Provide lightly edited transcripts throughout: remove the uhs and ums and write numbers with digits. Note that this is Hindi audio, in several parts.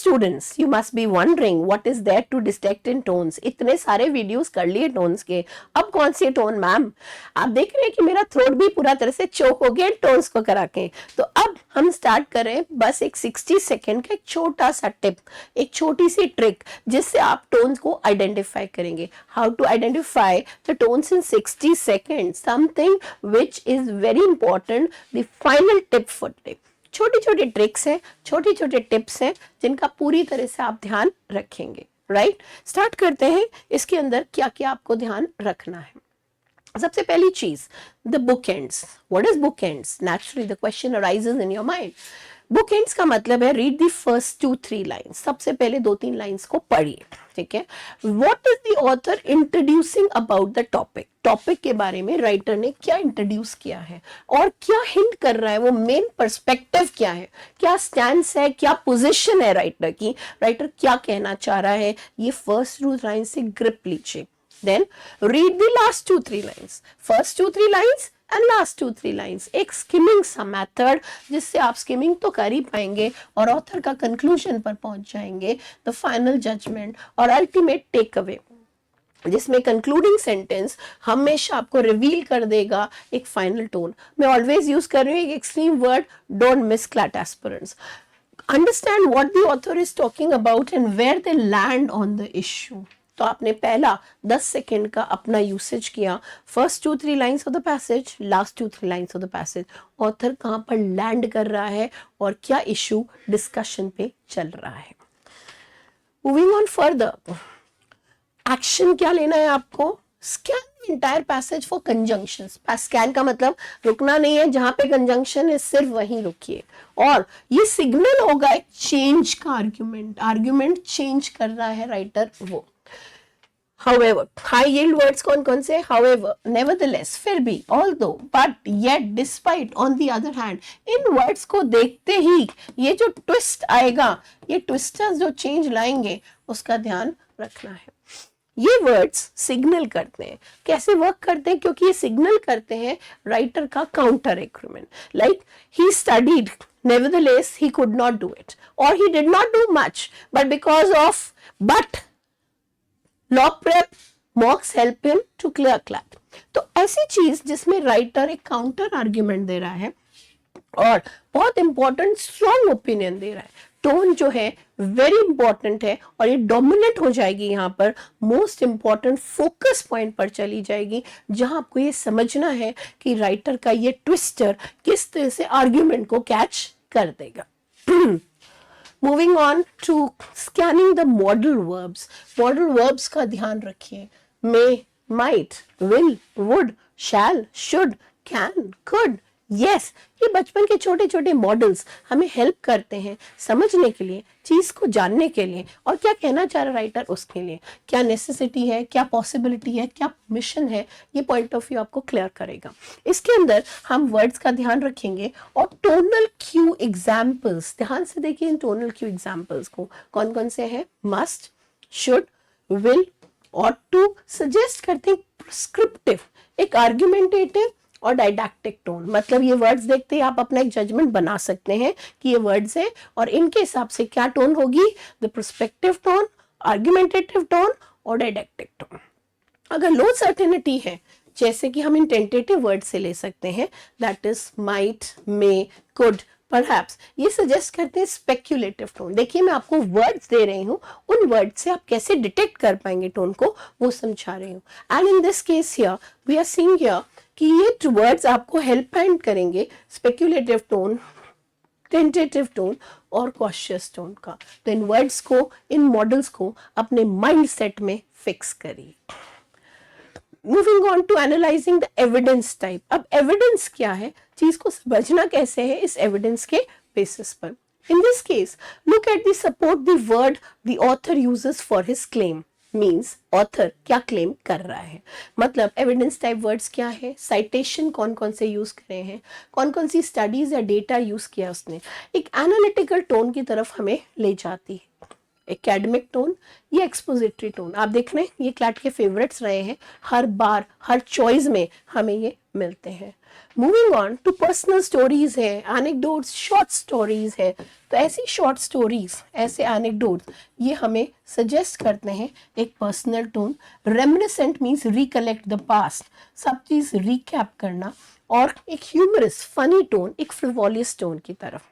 Students, you must be wondering what is there to detect in tones. इतने सारे वीडियोस कर लिए टोन्स के, अब कौन सी टोन मैम? आप देख रहे हैं कि मेरा थ्रोट भी पूरा तरह से चोक हो गया टोन्स को करा के। तो अब हम स्टार्ट करें बस एक 60 सेकेंड का एक छोटा सा टिप, एक छोटी सी ट्रिक जिससे आप टोन्स को आइडेंटिफाई करेंगे। How to identify the tones in 60 seconds, something which is very important, the final tip for today. छोटी छोटी ट्रिक्स हैं, छोटे छोटे टिप्स हैं जिनका पूरी तरह से आप ध्यान रखेंगे। राइट, स्टार्ट करते हैं। इसके अंदर क्या क्या आपको ध्यान रखना है। सबसे पहली चीज, the book ends. What is book ends? Naturally the question arises in your mind. Book ends का मतलब है रीड द फर्स्ट 2-3 लाइन्स। सबसे पहले 2-3 लाइन्स को पढ़िए, ठीक है। What is the author introducing about the topic? Topic के बारे में राइटर ने क्या इंट्रोड्यूस किया है और क्या हिंट कर रहा है, वो मेन पर्सपेक्टिव क्या है, क्या स्टैंस है, क्या पोजीशन है राइटर की, राइटर क्या कहना चाह रहा है, ये फर्स्ट 2 लाइन्स से ग्रिप लीजिए। Then read the last 2-3 lines. First 2-3 lines and last 2-3 lines. एक skimming सा method जिससे आप skimming तो कर ही पाएंगे और author का conclusion पर पहुंच जाएंगे, the final judgment और ultimate takeaway, जिसमें कंक्लूडिंग सेंटेंस हमेशा आपको रिवील कर देगा एक फाइनल टोन। मैं ऑलवेज यूज कर रही हूँ एक extreme word, don't miss CLAT aspirants. Understand what the author is talking about and where they land on the issue. तो आपने पहला 10 सेकेंड का अपना यूसेज किया, first 2-3 lines of the passage, last 2-3 lines of the passage, author कहाँ पर लैंड कर रहा है और क्या इश्यू डिस्कशन पे चल रहा है। मूविंग ऑन फर्दर, एक्शन क्या लेना है आपको? Scan entire passage for conjunctions. Scan का मतलब रुकना नहीं है, जहां पे कंजंक्शन है सिर्फ वहीं रुकिए। और ये सिग्नल होगा एक चेंज का आर्ग्यूमेंट, आर्ग्यूमेंट चेंज कर रहा है राइटर वो। However, high yield words कौन कौन से? However, nevertheless, फिर भी, although, but, yet, despite, on the other hand, in words को देखते ही ये जो twist आएगा, ये twisters जो change लाएंगे उसका ध्यान रखना है। ये वर्ड्स सिग्नल करते हैं। कैसे वर्क करते हैं? क्योंकि ये सिग्नल करते हैं राइटर का counter agreement. Like he studied, nevertheless he could not do it, or he did not do much, but because of, but law prep mocks help him to clear CLAT. तो ऐसी चीज जिसमें राइटर एक काउंटर आर्ग्यूमेंट दे रहा है और बहुत इंपॉर्टेंट स्ट्रॉन्ग ओपिनियन दे रहा है। टोन जो है वेरी इंपॉर्टेंट है और ये डोमिनेट हो जाएगी, यहाँ पर मोस्ट इंपॉर्टेंट फोकस पॉइंट पर चली जाएगी, जहां आपको ये समझना है कि राइटर का ये ट्विस्टर किस तरह से आर्ग्यूमेंट को कैच कर देगा। Moving on to scanning the modal verbs. Modal verbs का ध्यान रखिए। May, might, will, would, shall, should, can, could, yes, ये बचपन के छोटे छोटे मॉडल्स हमें हेल्प करते हैं समझने के लिए, चीज को जानने के लिए, और क्या कहना चाह रहा राइटर उसके लिए, क्या नेसेसिटी है, क्या पॉसिबिलिटी है, क्या मिशन है, ये पॉइंट ऑफ व्यू आपको क्लियर करेगा। इसके अंदर हम वर्ड्स का ध्यान रखेंगे और टोनल क्यू एग्जाम्पल्स, ध्यान से देखिए इन टोनल क्यू एग्जाम्पल्स को, कौन कौन से हैं? Must, should, will, ought to, suggest करते हैं प्रिस्क्रिप्टिव, एक आर्ग्यूमेंटेटिव और डायडैक्टिक टोन। मतलब ये वर्ड्स देखते ही आप अपना एक जजमेंट बना सकते हैं कि ये वर्ड्स हैं और इनके हिसाब से क्या टोन होगी, the prospective tone, argumentative tone और डायडैक्टिक टोन। अगर लो सर्टेनिटी है, जैसे कि हम इन टेंटेटिव वर्ड से ले सकते हैं, that is might, may, could, perhaps, ये सजेस्ट करते हैं स्पेक्यूलेटिव टोन। देखिए मैं आपको वर्ड्स दे रही हूँ, उन वर्ड से आप कैसे डिटेक्ट कर पाएंगे टोन को, वो समझा रही हूँ। And in this case here we are seeing here कि ये वर्ड्स आपको हेल्प हैंड करेंगे स्पेक्यूलेटिव टोन, टेंटेटिव टोन और कॉशियस टोन का। तो इन वर्ड्स को, इन मॉडल्स को अपने माइंड सेट में फिक्स करिए। Moving on to analysing the evidence type. अब एविडेंस क्या है, चीज को समझना कैसे है इस एविडेंस के बेसिस पर। इन this case look at the support the word the author uses for his claim. Means author क्या क्लेम कर रहा है, मतलब एविडेंस टाइप वर्ड्स क्या है, साइटेशन कौन कौन से यूज करे हैं, कौन कौन सी स्टडीज या डेटा यूज किया उसने, एक एनालिटिकल टोन की तरफ हमें ले जाती है। एकेडमिक टोन, ये एक्सपोजिटरी टोन। आप देख रहे हैं ये क्लैट के फेवरेट्स रहे हैं, हर बार हर चॉइस में हमें ये मिलते हैं। Moving on to personal stories है, एनेक्डोट्स, शॉर्ट स्टोरीज है। तो ऐसी शॉर्ट स्टोरीज, ऐसे एनेक्डोट्स, ये हमें सजेस्ट करते हैं एक personal tone. Reminiscent means recollect the past, सब चीज रिकैप करना, और एक ह्यूमरस फनी टोन, एक फ्रिवोलियस टोन की तरफ।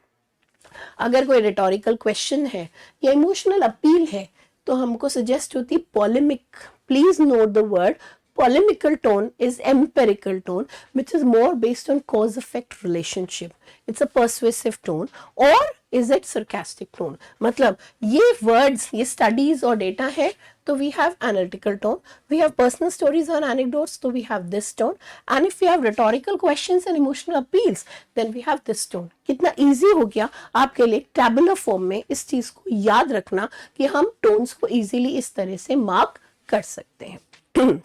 अगर कोई रिटोरिकल क्वेश्चन है या इमोशनल अपील है तो हमको सजेस्ट होती है polemic. Please note the word polemical tone is empirical tone, which is more based on cause effect relationship. It's a persuasive tone, or is it sarcastic tone? मतलब ये words, ये studies और data है, तो we have analytical tone, we have personal stories or anecdotes, तो we have this tone, and if we have rhetorical questions and emotional appeals, then we have this tone. कितना easy हो गया आपके लिए tabular form में इस चीज को याद रखना कि हम tones को easily इस तरह से mark कर सकते हैं।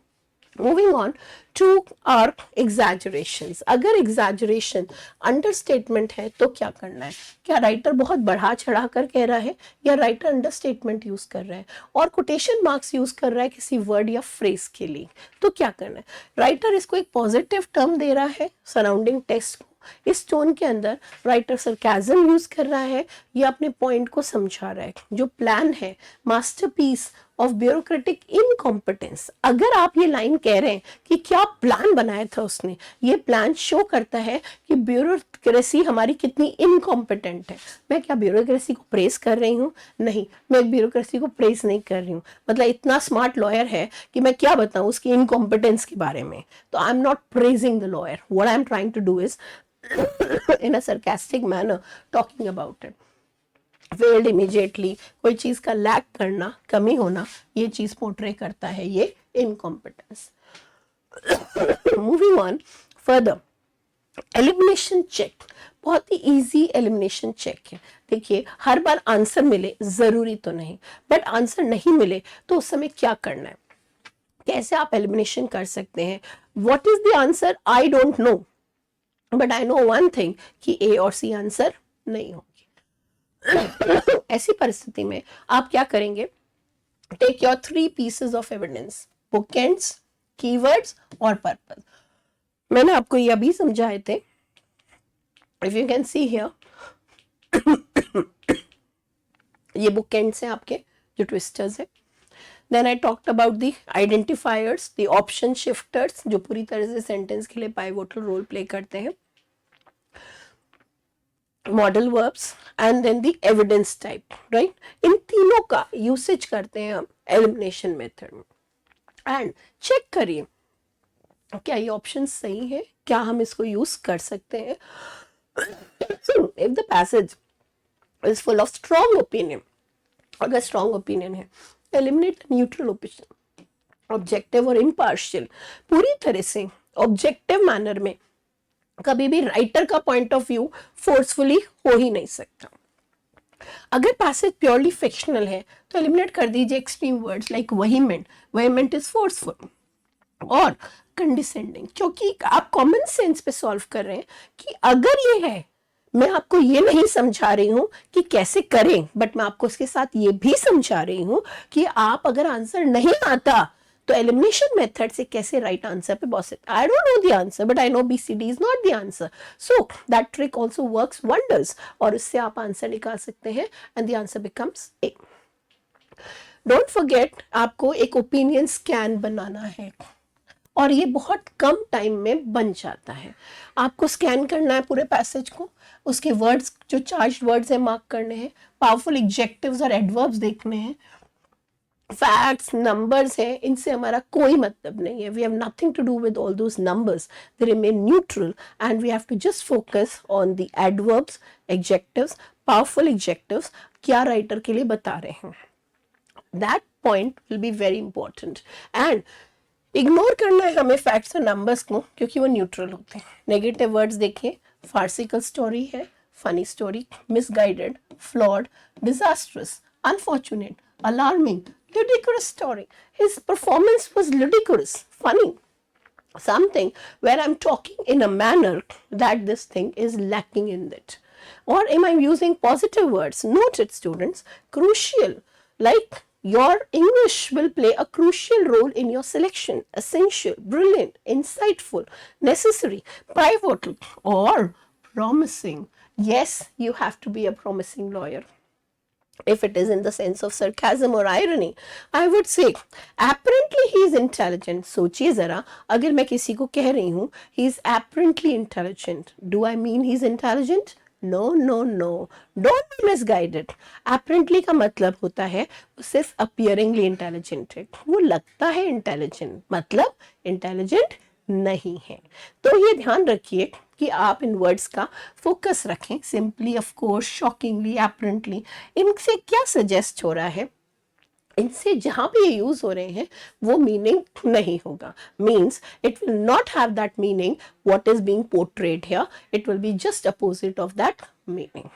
Moving on to our exaggerations. अगर exaggeration understatement है तो क्या करना है? क्या राइटर बहुत बढ़ा चढ़ा कर कह रहा है, या राइटर understatement यूज कर रहा है और quotation marks यूज कर रहा है किसी वर्ड या फ्रेज के लिए, तो क्या करना है? राइटर इसको एक पॉजिटिव टर्म दे रहा है सराउंडिंग टेक्स्ट को, इस टोन के अंदर राइटर सरकाज़म यूज कर रहा है या अपने पॉइंट को समझा रहा है। जो प्लान है, मास्टरपीस ऑफ ब्यूरोक्रेटिक इनकॉम्पिटेंस, अगर आप ये लाइन कह रहे हैं कि क्या प्लान बनाया था उसने, ये प्लान शो करता है कि ब्यूरोक्रेसी हमारी कितनी इनकॉम्पिटेंट है। मैं क्या ब्यूरोक्रेसी को प्रेस कर रही हूँ? नहीं, मैं ब्यूरोक्रेसी को प्रेस नहीं कर रही हूँ। मतलब इतना स्मार्ट लॉयर है कि मैं क्या बताऊँ उसकी इनकॉम्पिटेंस के बारे में, तो I am not praising the lawyer. What I am trying to do is in a sarcastic manner talking about it. Failed immediately, कोई चीज का लैक करना, कमी होना, ये चीज पोर्ट्रे करता है ये incompetence. Moving on further, elimination check, बहुत ही इजी एलिमिनेशन चेक है। देखिए हर बार आंसर मिले जरूरी तो नहीं, बट आंसर नहीं मिले तो उस समय क्या करना है, कैसे आप एलिमिनेशन कर सकते हैं। What is the answer? I don't know, but I know one thing कि ए और सी आंसर नहीं होगी। ऐसी परिस्थिति में आप क्या करेंगे? Take your 3 pieces of evidence, bookends, keywords और पर्पस। मैंने आपको ये अभी समझाए थे, if you can see here, ये बुकएंड्स हैं आपके जो ट्विस्टर्स है। Then I talked about the identifiers, the option shifters, जो पूरी तरह से सेंटेंस के लिए pivotal रोल प्ले करते हैं, modal verbs, and then the evidence type, right. इन तीनों का यूसेज करते हैं हम एलिमिनेशन मेथड में। एंड चेक करिए क्या ये ऑप्शन सही है, क्या हम इसको यूज कर सकते हैं। If the passage is full of strong opinion, अगर स्ट्रॉन्ग ओपिनियन है, एलिमिनेट न्यूट्रल ओपिनियन, ऑब्जेक्टिव और इम्पार्शियल। पूरी तरह से ऑब्जेक्टिव मैनर में कभी भी राइटर का पॉइंट ऑफ व्यू फोर्सफुली हो ही नहीं सकता। अगर पैसेज प्योरली फिक्शनल है तो एलिमिनेट कर दीजिए extreme words like vehement, vehement is forceful, और कंडिसेंडिंग, क्योंकि आप कॉमन सेंस पे सॉल्व कर रहे हैं कि अगर ये है, मैं आपको ये नहीं समझा रही हूं कि कैसे करें, बट मैं आपको उसके साथ ये भी समझा रही हूं कि आप अगर आंसर नहीं आता तो एलिमिनेशन मेथड से कैसे राइट आंसर पे पहुंच सकते। I don't know the answer but I know BCD is not the answer, so that trick also works wonders, और इससे आप आंसर निकाल सकते हैं and the answer becomes a. Don't forget, आपको एक ओपिनियन स्कैन बनाना है और ये बहुत कम टाइम में बन जाता है। आपको स्कैन करना है पूरे पैसेज को, उसके वर्ड्स जो चार्ज्ड वर्ड्स है मार्क करने हैं, पावरफुल एडजेक्टिव्स और एडवर्ब्स देखने हैं, फैक्ट्स, नंबर्स हैं, इनसे हमारा कोई मतलब नहीं है। We have nothing to do with all those numbers, they remain neutral and we have to just focus on the adverbs, adjectives, powerful adjectives, क्या राइटर के लिए बता रहे हैं। That point will be very important. And ignore करना है हमें फैक्ट्स और नंबर्स को, क्योंकि वो न्यूट्रल होते हैं। नेगेटिव वर्ड्स देखिए, फार्सिकल स्टोरी है, funny story, misguided, flawed, disastrous, unfortunate, alarming, ludicrous story. His performance was ludicrous, funny. Something where I'm talking in a manner that this thing is lacking in it. Or am I using positive words? Note it, students. Crucial. like your English will play a crucial role in your selection, essential, brilliant, insightful, necessary, pivotal, or promising. Yes, you have to be a promising lawyer. If it is in the sense of sarcasm or irony, I would say apparently he is intelligent. सोचिए जरा, अगर मैं किसी को कह रही हूँ he is apparently intelligent, do I mean he is intelligent? No, no, no. Don't be misguided. Apparently का मतलब होता है वो सिर्फ appearingly intelligent है, वो लगता है intelligent, मतलब intelligent नहीं है. तो ये ध्यान रखिए कि आप इन वर्ड्स का फोकस रखें. Simply, of course, shockingly, apparently, इनसे क्या सजेस्ट हो रहा है, इनसे जहां पे ये यूज हो रहे हैं वो मीनिंग नहीं होगा. Means it will not have that meaning what is being portrayed here. It will be just opposite of that meaning.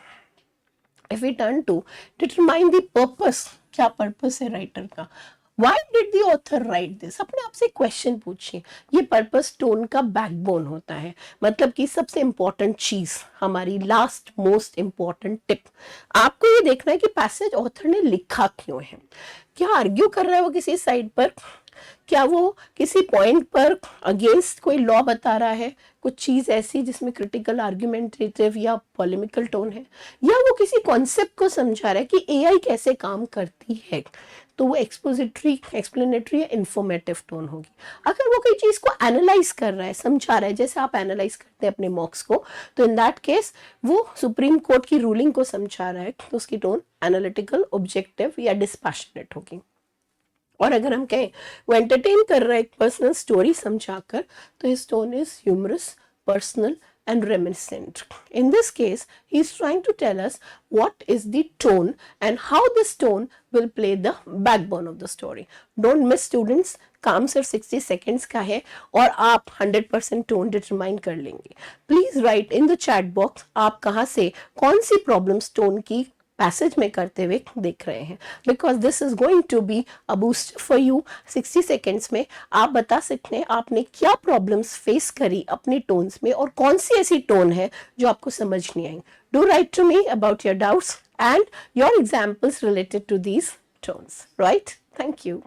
If we turn to determine the purpose, क्या पर्पस है राइटर का, Why did the author write this? अपने आप से क्वेश्चन पूछिए. ये पर्पस टोन का बैकबोन होता है, मतलब कि सबसे इंपॉर्टेंट चीज, हमारी लास्ट मोस्ट इंपॉर्टेंट टिप. आपको ये देखना है कि पैसेज ऑथर ने लिखा क्यों है. क्या आर्ग्यू कर रहा है वो किसी साइड पर, क्या वो किसी पॉइंट पर अगेंस्ट कोई लॉ बता रहा है, कुछ चीज ऐसी जिसमें क्रिटिकल, आर्ग्यूमेंटेटिव या पॉलिमिकल टोन है, या वो किसी कॉन्सेप्ट को समझा रहा है कि एआई कैसे काम करती है, तो वो एक्सपोजिटरी, एक्सप्लेनेटरी या इंफॉर्मेटिव टोन होगी. अगर वो कोई चीज को एनालाइज कर रहा है, समझा रहा है, जैसे आप एनालाइज करते हैं अपने मॉक्स को, तो इन दैट केस वो सुप्रीम कोर्ट की रूलिंग को समझा रहा है, तो उसकी टोन एनालिटिकल, ऑब्जेक्टिव या डिस्पैशनेट होगी. और अगर हम कहें वो एंटरटेन कर रहा है एक पर्सनल स्टोरी समझाकर, तो his tone is humorous, personal and reminiscent. In this case, he is trying to tell us what is the tone and how this tone will play the backbone of the story. Don't miss students, काम सिर्फ 60 seconds का है और आप 100% टोन डिटरमाइन कर लेंगे. Please write in the chat box आप कहाँ से कौन सी प्रॉब्लम्स टोन की पैसेज में करते हुए देख रहे हैं, because this is going to be a boost for you. 60 seconds में आप बता सकते हैं आपने क्या प्रॉब्लम्स फेस करी अपने टोन्स में और कौन सी ऐसी टोन है जो आपको समझ नहीं आई. Do write to me about your doubts and your examples related to these tones. Right, thank you.